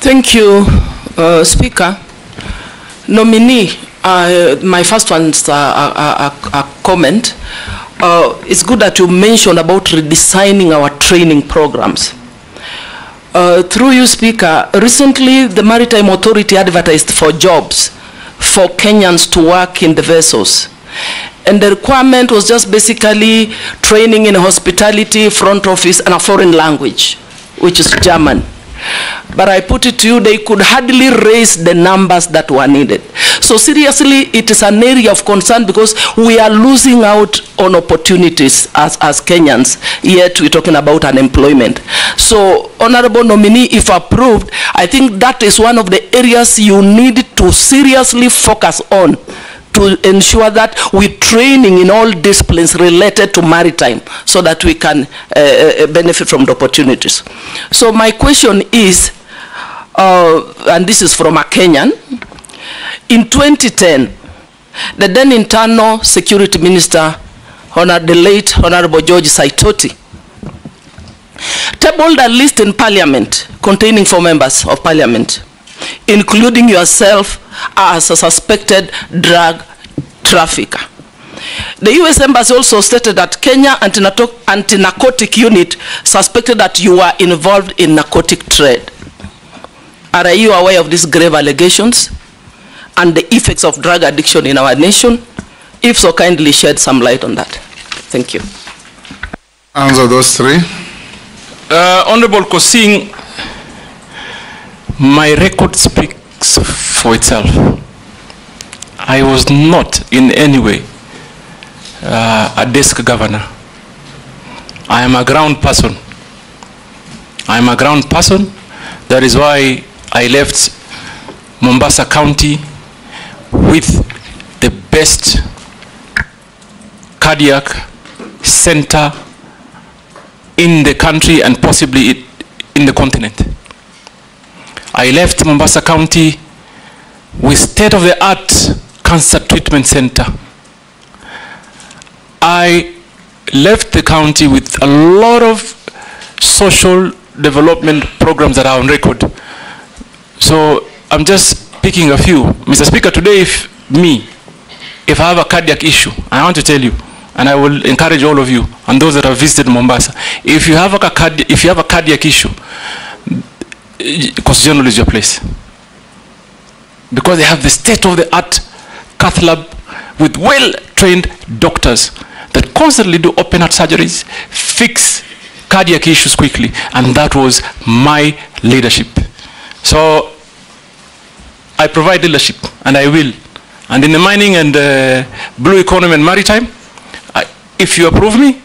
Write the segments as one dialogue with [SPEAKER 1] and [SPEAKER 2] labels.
[SPEAKER 1] Thank you, Speaker. Nominee, my first one's a comment. It's good that you mentioned about redesigning our training programs. Through you, Speaker, recently the Maritime Authority advertised for jobs for Kenyans to work in the vessels. And the requirement was just basically training in hospitality, front office, and a foreign language, which is German. But I put it to you, they could hardly raise the numbers that were needed. So seriously, it is an area of concern because we are losing out on opportunities as Kenyans, yet we're talking about unemployment. So, Honorable Nominee, if approved, I think that is one of the areas you need to seriously focus on, to ensure that we're training in all disciplines related to maritime so that we can benefit from the opportunities. So my question is, and this is from a Kenyan, in 2010, the then Internal Security Minister, the late Honorable George Saitoti, tabled a list in Parliament containing 4 members of Parliament, including yourself as a suspected drug trafficker. The US Embassy also stated that Kenya Anti-Narcotic Unit suspected that you were involved in narcotic trade. Are you aware of these grave allegations and the effects of drug addiction in our nation? If so, kindly shed some light on that. Thank you.
[SPEAKER 2] Answer those 3.
[SPEAKER 3] Honorable Kosing, my record speaks for itself. I was not in any way a desk governor. I am a ground person. I am a ground person. That is why I left Mombasa County with the best cardiac center in the country and possibly in the continent. I left Mombasa County with state-of-the-art cancer treatment center. I left the county with a lot of social development programs that are on record. So I'm just picking a few. Mr. Speaker, today if I have a cardiac issue, I want to tell you, and I will encourage all of you and those that have visited Mombasa, if you have a cardiac issue, Coast General is your place. Because they have the state-of-the-art cath lab with well-trained doctors that constantly do open heart surgeries, fix cardiac issues quickly, and that was my leadership. So I provide leadership, and I will. And in the mining and blue economy and maritime, if you approve me,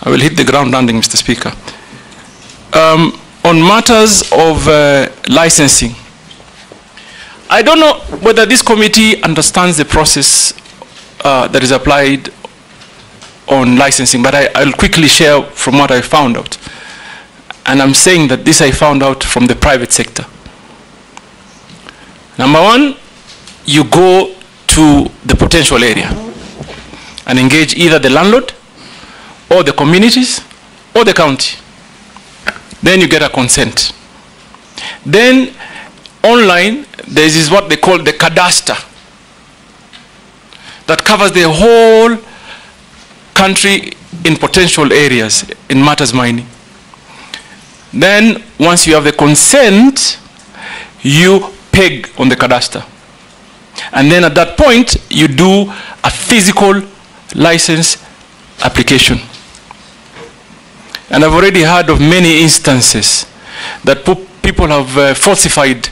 [SPEAKER 3] I will hit the ground running, Mr. Speaker. On matters of licensing, I don't know whether this committee understands the process that is applied on licensing, but I'll quickly share from what I found out. And I'm saying that this I found out from the private sector. Number 1, you go to the potential area and engage either the landlord or the communities or the county. Then you get a consent. Then online, there is what they call the cadastre that covers the whole country in potential areas in matters mining. Then once you have the consent, you peg on the cadastre. And then at that point, you do a physical license application. And I've already heard of many instances that people have falsified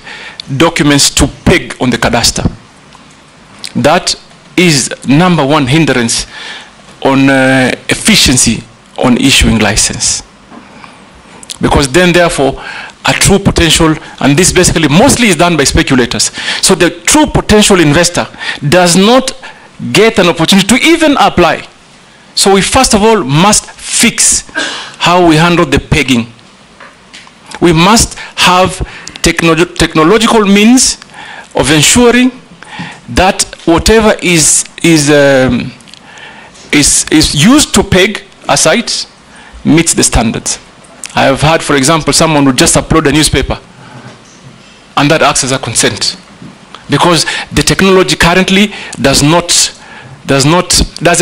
[SPEAKER 3] documents to peg on the cadastre. That is number 1 hindrance on efficiency on issuing license. Because then therefore a true potential, and this basically mostly is done by speculators. So the true potential investor does not get an opportunity to even apply. So we first of all must fix how we handle the pegging. We must have technological means of ensuring that whatever is used to peg a site meets the standards. I have heard, for example, someone would just upload a newspaper, and that acts as a consent, because the technology currently doesn't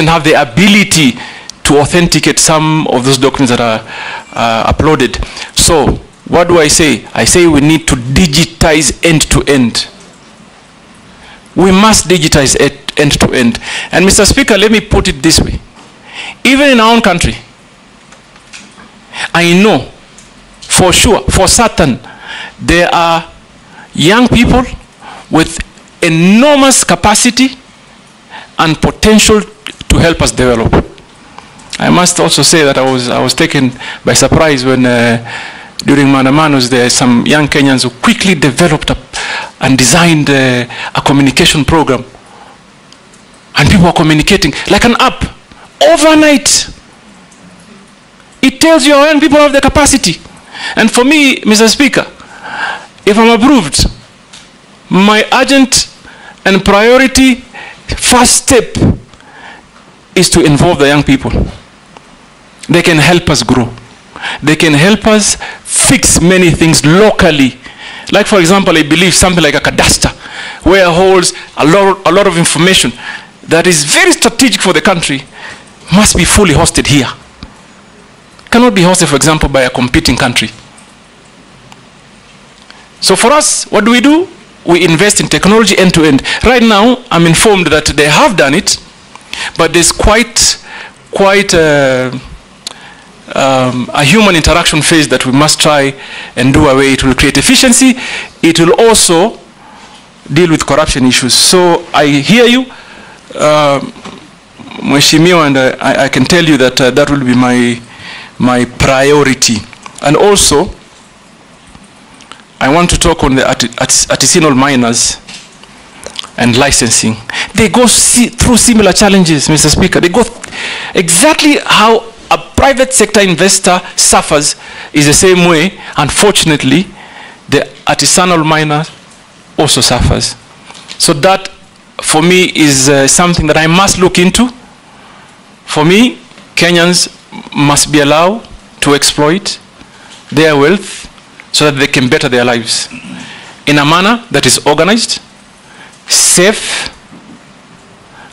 [SPEAKER 3] have the ability to authenticate some of those documents that are uploaded. So what do I say? I say we need to digitize end to end. We must digitize it end to end. And Mr. Speaker, let me put it this way. Even in our own country, I know for sure, for certain, there are young people with enormous capacity and potential to help us develop. I must also say that I was taken by surprise when during Maandamanos there are some young Kenyans who quickly developed and designed a communication program, and people are communicating like an app overnight. It tells you when people have the capacity. And for me, Mr. Speaker, if I'm approved, my urgent and priority first step is to involve the young people. They can help us grow. They can help us fix many things locally. Like, for example, I believe something like a cadastre, where it holds a lot of information that is very strategic for the country, must be fully hosted here. Cannot be hosted, for example, by a competing country. So for us, what do? We invest in technology end to end. Right now, I'm informed that they have done it, but there's quite a human interaction phase that we must try and do away. It will create efficiency. It will also deal with corruption issues. So I hear you, Mheshimiwa, and I can tell you that that will be my priority. And also, I want to talk on the artisanal miners and licensing. They go through similar challenges, Mr. Speaker. They go exactly how a private sector investor suffers is the same way, unfortunately, the artisanal miner also suffers. So that, for me, is something that I must look into. For me, Kenyans must be allowed to exploit their wealth so that they can better their lives in a manner that is organized, safe,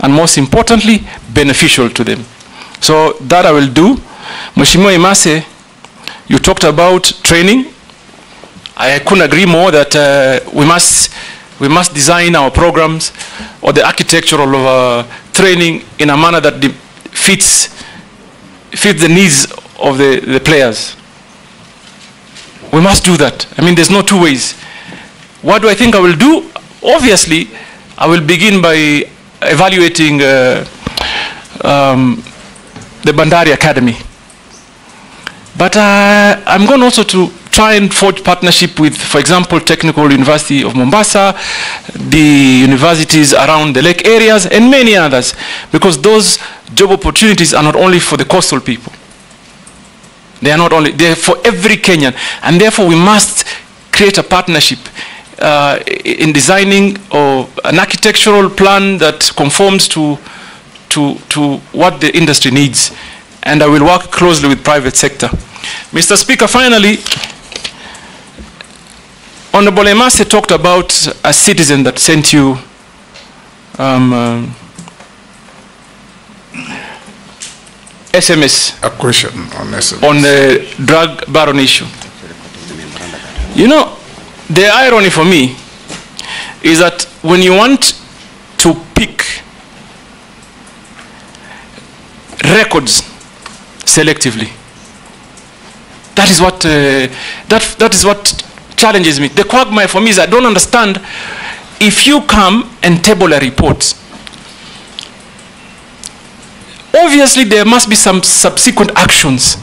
[SPEAKER 3] and most importantly, beneficial to them. So that I will do. Mheshimiwa Imase, you talked about training. I couldn't agree more that we must design our programs or the architecture of training in a manner that fits the needs of the players. We must do that. I mean, there's no two ways. What do I think I will do? Obviously, I will begin by evaluating the Bandari Academy. But I'm going also to try and forge partnership with, for example, Technical University of Mombasa, the universities around the lake areas, and many others, because those job opportunities are not only for the coastal people. They are not only, they're for every Kenyan, and therefore we must create a partnership in designing an architectural plan that conforms to what the industry needs. And I will work closely with private sector. Mr. Speaker, finally, Honorable Imase talked about a citizen that sent you SMS.
[SPEAKER 2] A question on SMS.
[SPEAKER 3] On the drug baron issue. You know, the irony for me is that when you want to pick records selectively, that is what that is what challenges me. The quagmire for me is I don't understand. If you come and table a report, obviously there must be some subsequent actions.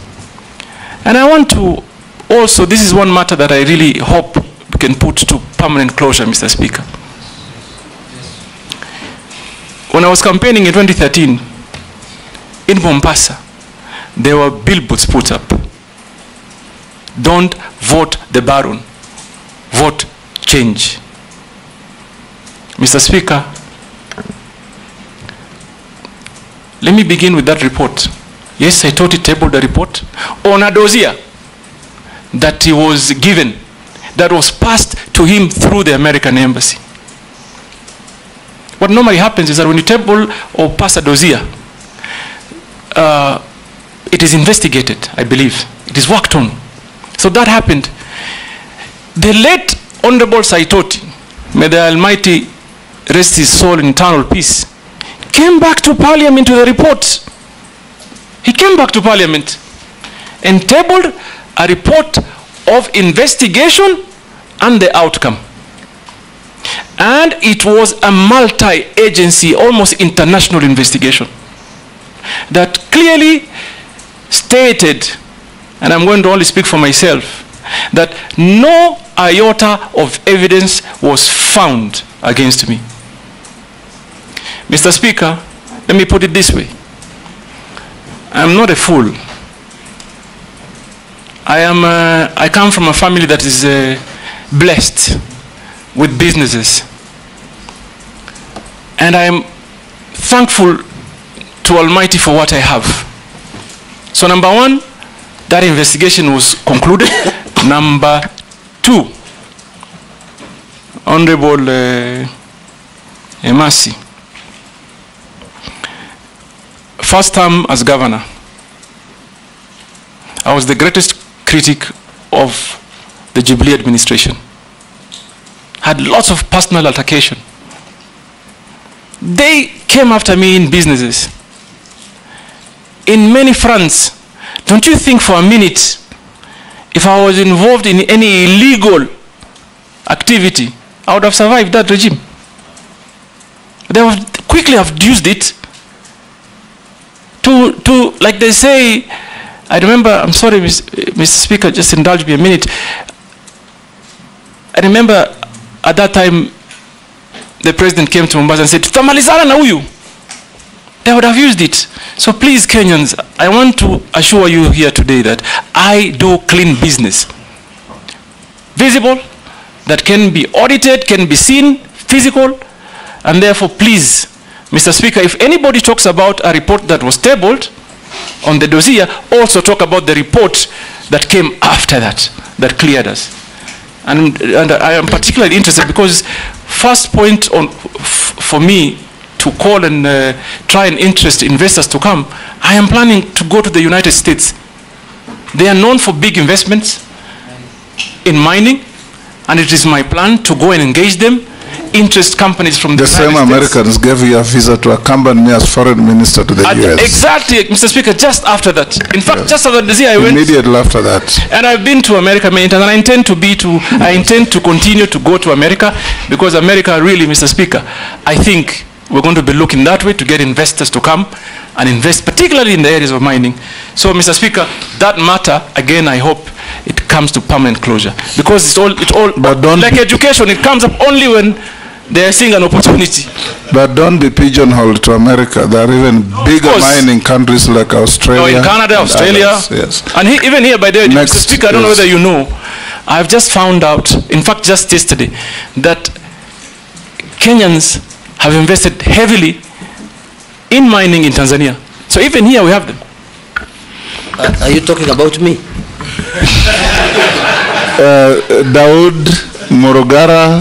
[SPEAKER 3] And I want to also, this is one matter that I really hope we can put to permanent closure, Mr. Speaker. When I was campaigning in 2013, in Mombasa, there were billboards put up. Don't vote the Baron, vote change. Mr. Speaker, let me begin with that report. Yes, I thought it tabled the report on a dossier. that he was given, that was passed to him through the American embassy. What normally happens is that when you table or pass a dossier, it is investigated, I believe. It is worked on. So that happened. The late Honorable Saitoti, may the Almighty rest his soul in eternal peace, came back to Parliament to the report. He came back to Parliament and tabled a report of investigation and the outcome. And it was a multi-agency, almost international investigation that clearly stated, and I'm going to only speak for myself, that no iota of evidence was found against me. Mr. Speaker, let me put it this way. I'm not a fool. I come from a family that is blessed with businesses. And I am thankful to Almighty for what I have. So number one, that investigation was concluded. Number two, Honorable Emasi, first term as governor, I was the greatest critic of the Jubilee administration. Had lots of personal altercation. They came after me in businesses, in many fronts. Don't you think for a minute, if I was involved in any illegal activity, I would have survived that regime? They would quickly have used it to, like they say, I remember, I'm sorry, Mr. Speaker, just indulge me a minute. I remember at that time, the president came to Mombasa and said, "Tutamalizana na huyu." They would have used it. So please, Kenyans, I want to assure you here today that I do clean business. Visible, that can be audited, can be seen, physical, and therefore, please, Mr. Speaker, if anybody talks about a report that was tabled on the dossier, also talk about the report that came after that, that cleared us. And I am particularly interested because first point on for me to call and try and interest investors to come, I am planning to go to the United States. They are known for big investments in mining, and it is my plan to go and engage them, interest companies from the United States.
[SPEAKER 2] The same Americans gave you a visa to accompany me as foreign minister to the US.
[SPEAKER 3] Exactly, Mr. Speaker, just after that. In fact, just after the I went.
[SPEAKER 2] Immediately after that.
[SPEAKER 3] And I've been to America many times, and I intend to continue to go to America, because America really, Mr. Speaker, I think we're going to be looking that way to get investors to come and invest, particularly in the areas of mining. So, Mr. Speaker, that matter, again, I hope it comes to permanent closure, because it's all but don't like education, it comes up only when they're seeing an opportunity.
[SPEAKER 2] But don't be pigeonholed to America. There are even bigger mining countries like Australia.
[SPEAKER 3] No, in Canada, Australia.
[SPEAKER 2] Others, yes.
[SPEAKER 3] And even here, by the way, Mr. Speaker, I don't know whether you know, I've just found out, in fact, just yesterday, that Kenyans have invested heavily in mining in Tanzania. So even here we have them.
[SPEAKER 4] Are you talking about me?
[SPEAKER 2] Daud Morogara.